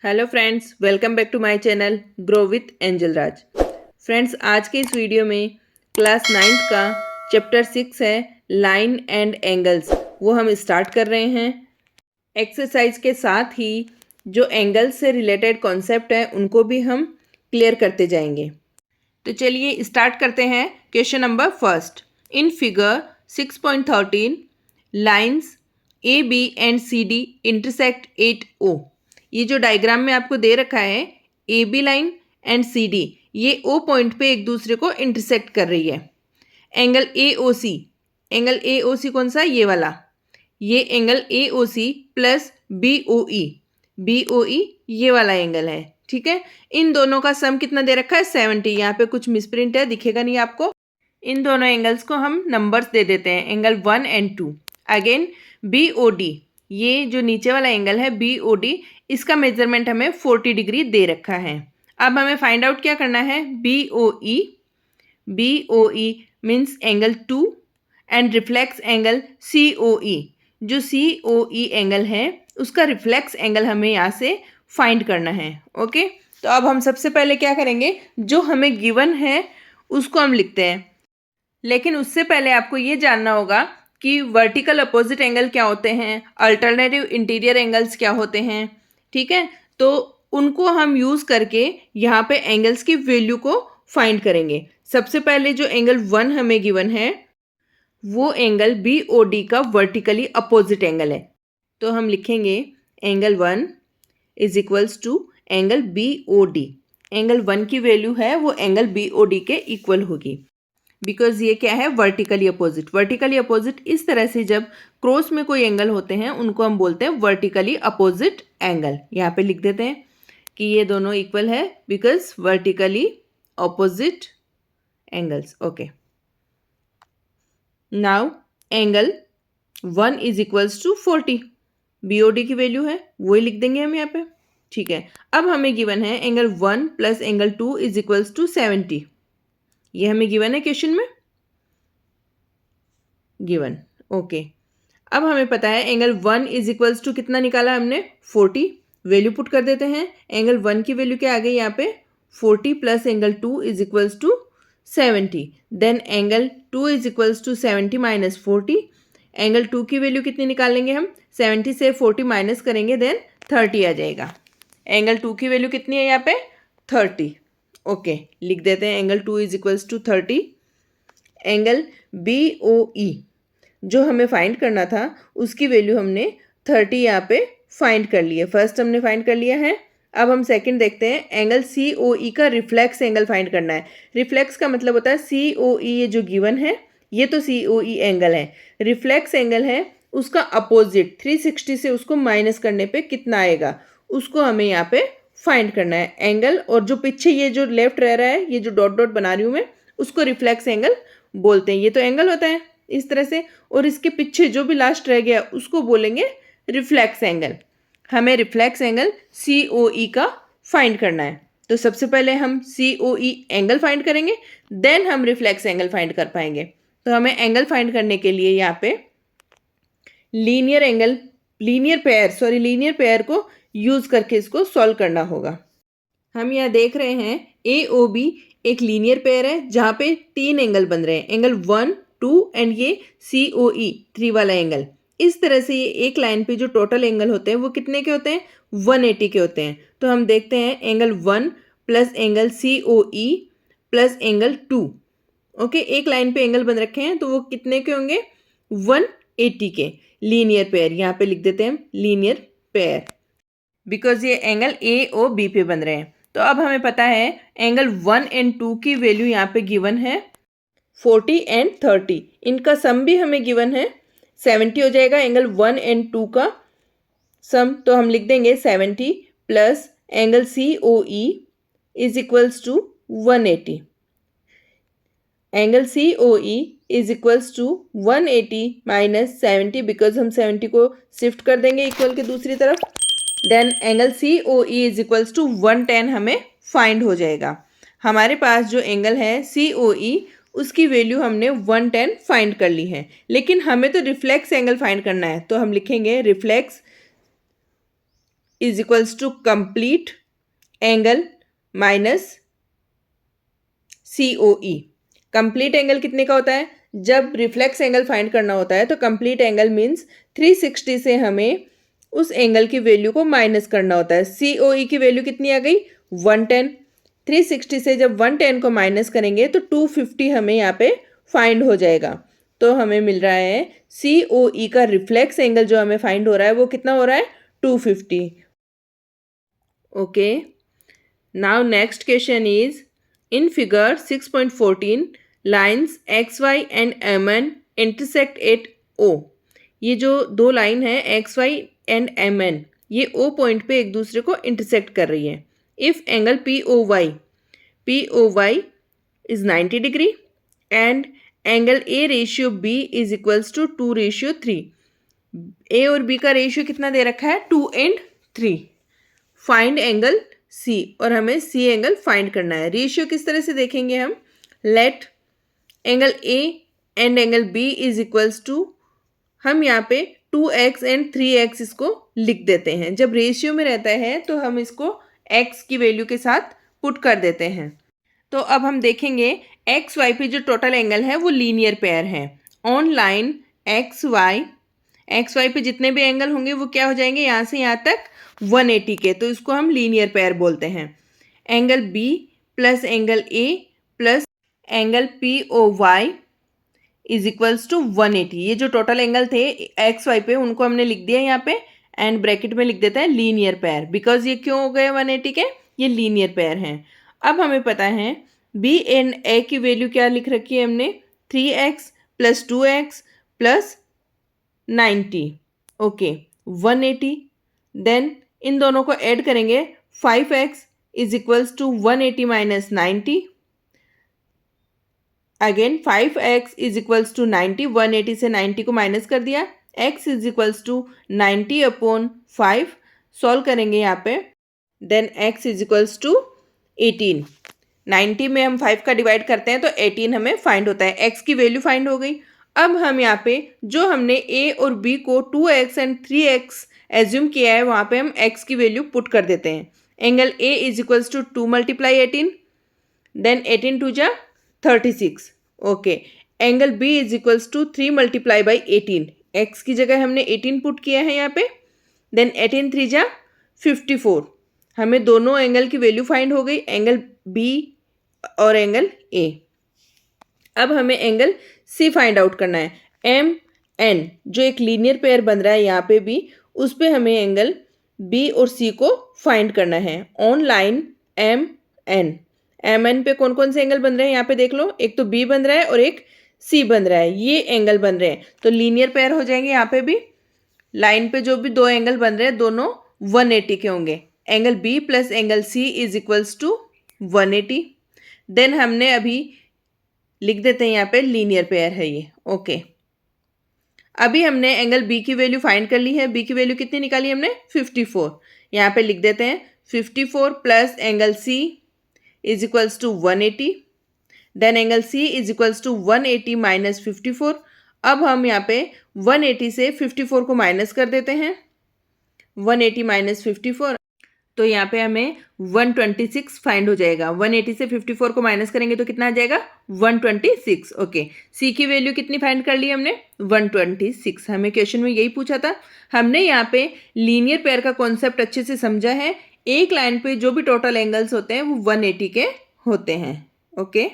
Hello friends, welcome back to my channel grow with Angel Raj. Friends, आज के इस video में क्लास 9th का चैप्टर 6 है लाइन एंड एंगल्स, वो हम स्टार्ट कर रहे हैं। एक्सरसाइज के साथ ही जो एंगल्स से रिलेटेड कॉन्सेप्ट है उनको भी हम क्लियर करते जाएंगे। तो चलिए स्टार्ट करते हैं। Question number first, in figure 6.13 lines A B and C D intersect at O. ये जो डायग्राम में आपको दे रखा है, A B line and C D ये ओ पॉइंट पे एक दूसरे को इंटरसेक्ट कर रही है। Angle A O C, angle A O सी कौन सा, ये वाला, ये angle A O C plus B O E, B O E ये वाला एंगल है। ठीक है, इन दोनों का सम कितना दे रखा है 70। यहाँ पे कुछ मिसप्रिंट है, दिखेगा नहीं आपको। इन दोनों एंगल्स को हम नंबर्स दे देते हैं, angle 1 and 2। Again B O D, ये जो नीचे वाला एंगल है बी ओ डी, इसका मेजरमेंट हमें 40 डिग्री दे रखा है। अब हमें फाइंड आउट क्या करना है, B O E, B O E means angle 2 and reflex angle C O E. जो सी ओ ई एंगल है उसका रिफ्लेक्स एंगल हमें यहाँ से फाइंड करना है। ओके, तो अब हम सबसे पहले क्या करेंगे, जो हमें गिवन है उसको हम लिखते हैं। लेकिन उससे पहले आपको ये जानना होगा कि वर्टिकल अपोजिट एंगल क्या होते हैं, अल्टरनेटिव इंटीरियर एंगल्स क्या होते हैं। ठीक है, तो उनको हम यूज़ करके यहाँ पे एंगल्स की वैल्यू को फाइंड करेंगे। सबसे पहले जो एंगल 1 हमें गिवन है वो एंगल बी ओ डी का वर्टिकली अपोजिट एंगल है। तो हम लिखेंगे angle 1 is equals to angle B O D. Angle 1 की वैल्यू है वो एंगल बी ओ डी के इक्वल होगी, बिकॉज ये क्या है, वर्टिकली अपोजिट। वर्टिकली अपोजिट इस तरह से जब क्रॉस में कोई एंगल होते हैं उनको हम बोलते हैं वर्टिकली अपोजिट एंगल। यहाँ पे लिख देते हैं कि ये दोनों इक्वल है because vertically opposite angles. Okay, now angle 1 is equals to 40, B O D की वैल्यू है वही लिख देंगे हम यहाँ पे। ठीक है, अब हमें गिवन है angle 1 plus angle 2 is equals to 70। ये हमें गिवन है क्वेश्चन में, गिवन। ओके, अब हमें पता है एंगल 1 इज इक्वल्स टू कितना निकाला हमने, 40। वैल्यू पुट कर देते हैं। एंगल 1 की वैल्यू क्या आ गई यहाँ पे, 40 plus angle 2 is equals to 70। Then angle 2 is equals to 70 minus 40। Angle 2 की वैल्यू कितनी निकालेंगे हम, 70 से 40 माइनस करेंगे, देन 30 आ जाएगा। एंगल 2 की वैल्यू कितनी है यहाँ पे, 30। ओके, लिख देते हैं angle 2 is equals to 30। Angle B O E जो हमें फाइंड करना था उसकी वैल्यू हमने 30 यहाँ पे फाइंड कर ली है। फर्स्ट हमने फाइंड कर लिया है। अब हम सेकंड देखते हैं, एंगल सी ओ ई का रिफ्लेक्स एंगल फाइंड करना है। रिफ्लेक्स का मतलब होता है सी ओ ई, ये जो गिवन है ये तो सी ओ ई एंगल है। रिफ्लेक्स एंगल है उसका अपोजिट 360 से उसको माइनस करने पे कितना आएगा, उसको हमें यहाँ पे फाइंड करना है एंगल। और जो पीछे ये जो लेफ्ट रह रहा है, ये जो डॉट डॉट बना रही हूँ मैं, उसको रिफ्लेक्स एंगल बोलते हैं। ये तो एंगल होता है इस तरह से, और इसके पीछे जो भी लास्ट रह गया उसको बोलेंगे रिफ्लेक्स एंगल। हमें रिफ्लेक्स एंगल सी ओ ई का फाइंड करना है। तो सबसे पहले हम सी ओ ई एंगल फाइंड करेंगे, देन हम रिफ्लेक्स एंगल फाइंड कर पाएंगे। तो हमें एंगल फाइंड करने के लिए यहाँ पे लीनियर एंगल, लीनियर पेयर को यूज करके इसको सॉल्व करना होगा। हम यहाँ देख रहे हैं ए ओ बी एक लीनियर पेयर है जहाँ पे 3 एंगल बन रहे हैं, एंगल 1 2 एंड ये सी ओ ई 3 वाला एंगल। इस तरह से ये एक लाइन पे जो टोटल एंगल होते हैं वो कितने के होते हैं, 180 के होते हैं। तो हम देखते हैं angle 1 plus angle C O E plus angle 2। Okay, एक लाइन पे एंगल बन रखे हैं तो वो कितने के होंगे, 180 के। लीनियर पेयर यहाँ पे लिख देते हैं लीनियर पेयर, बिकॉज ये एंगल ए ओ बी पे बन रहे हैं। तो अब हमें पता है एंगल 1 एंड 2 की वैल्यू यहाँ पे गिवन है 40 एंड 30। इनका सम भी हमें गिवन है 70 हो जाएगा एंगल 1 एंड 2 का सम। तो हम लिख देंगे 70 plus angle C O E is equals to 180। Angle C O E is equals to 180 minus 70, because हम 70 को शिफ्ट कर देंगे इक्वल के दूसरी तरफ। Then angle C O E is equals to 110 हमें फाइंड हो जाएगा। हमारे पास जो एंगल है सी ओ ई उसकी वैल्यू हमने 110 फाइंड कर ली है, लेकिन हमें तो रिफ्लेक्स एंगल फाइंड करना है। तो हम लिखेंगे reflex is equals to complete angle minus COE। Complete angle कितने का होता है? जब रिफ्लेक्स एंगल फाइंड करना होता है तो कंप्लीट एंगल मीन्स 360 से हमें उस एंगल की वैल्यू को माइनस करना होता है। COE की वैल्यू कितनी आ गई? 110। 360 से जब 110 को माइनस करेंगे तो 250 हमें यहाँ पे फाइंड हो जाएगा। तो हमें मिल रहा है COE का रिफ्लेक्स एंगल जो हमें फाइंड हो रहा है वो कितना हो रहा है? 250। Okay, now next question is in figure 6.14 lines xy and mn intersect at O। ये जो दो लाइन है xy and mn ये O पॉइंट पे एक दूसरे को इंटरसेक्ट कर रही है। If angle POY is 90 degree and angle A ratio B is equals to 2:3। A और B का रेशियो कितना दे रखा है? 2 and 3। फाइंड एंगल C और हमें C एंगल फाइंड करना है। रेशियो किस तरह से देखेंगे हम? Let angle A and angle B is equals to, हम यहाँ पे 2x एंड 3x इसको लिख देते हैं। जब रेशियो में रहता है तो हम इसको x की वैल्यू के साथ पुट कर देते हैं। तो अब हम देखेंगे एक्स वाई पे जो टोटल एंगल है वो लीनियर पेयर है। ऑन लाइन एक्स वाई पे जितने भी एंगल होंगे वो क्या हो जाएंगे? यहाँ से यहाँ तक 180 के, तो इसको हम लीनियर पेयर बोलते हैं। Angle B plus angle A plus angle POY is equals to 180। ये जो टोटल एंगल थे एक्स वाई पे उनको हमने लिख दिया यहाँ पे एंड ब्रैकेट में लिख देता है लीनियर पेयर। बिकॉज ये क्यों हो गए 180 के? ये लीनियर पेयर हैं। अब हमें पता है बी एंड ए की वैल्यू क्या लिख रखी है हमने? 3x plus 2x plus 90। Okay, 180। Then इन दोनों को ऐड करेंगे 5x is equals to 180 minus 90। Again 5x is equals to 90। 180 से 90 को माइनस कर दिया। x is equals to 90/5 solve करेंगे यहाँ पे। Then x is equals to 18। 90 में हम 5 का डिवाइड करते हैं तो 18 हमें फाइंड होता है। x की वैल्यू फाइंड हो गई। अब हम यहाँ पे जो हमने a और b को 2x एंड 3x एज्यूम किया है वहाँ पे हम x की वैल्यू पुट कर देते हैं। Angle a is equals to 2 multiply 18, then 18 2 जा 36। Okay, angle b is equals to 3 multiply by 18। x की जगह हमने 18 पुट किया है यहाँ पे। देन 18 3 जा 54। हमें दोनों एंगल की वैल्यू फाइंड हो गई, एंगल b और एंगल a। अब हमें एंगल c फाइंड आउट करना है। MN जो एक लीनियर पेयर बन रहा है यहाँ पे भी, उस पे हमें एंगल b और c को फाइंड करना है। ऑन लाइन MN पे कौन कौन से एंगल बन रहे हैं यहाँ पे देख लो। एक तो b बन रहा है और एक c बन रहा है। ये एंगल बन रहे हैं तो लीनियर पेयर हो जाएंगे। यहाँ पे भी लाइन पे जो भी दो एंगल बन रहे हैं दोनों 180 के होंगे। Angle b plus angle c is equals to 180। Then हमने अभी लिख देते हैं यहाँ पे लीनियर पेयर है ये। ओके, अभी हमने एंगल b की वैल्यू फाइंड कर ली है। b की वैल्यू कितनी निकाली हमने? 54। यहाँ पे लिख देते हैं 54 plus angle c is equals to 180। Then angle c is equals to 180 minus 54। अब हम यहाँ पे 180 से 54 को माइनस कर देते हैं। 180 माइनस 54, तो यहाँ पे हमें 126 फाइंड हो जाएगा। 180 से 54 को माइनस करेंगे तो कितना आ जाएगा? 126। ओके, c की वैल्यू कितनी फाइंड कर ली हमने? 126। हमें क्वेश्चन में यही पूछा था। हमने यहाँ पे लीनियर पेयर का कॉन्सेप्ट अच्छे से समझा है। एक लाइन पे जो भी टोटल एंगल्स होते हैं वो 180 के होते हैं। ओके।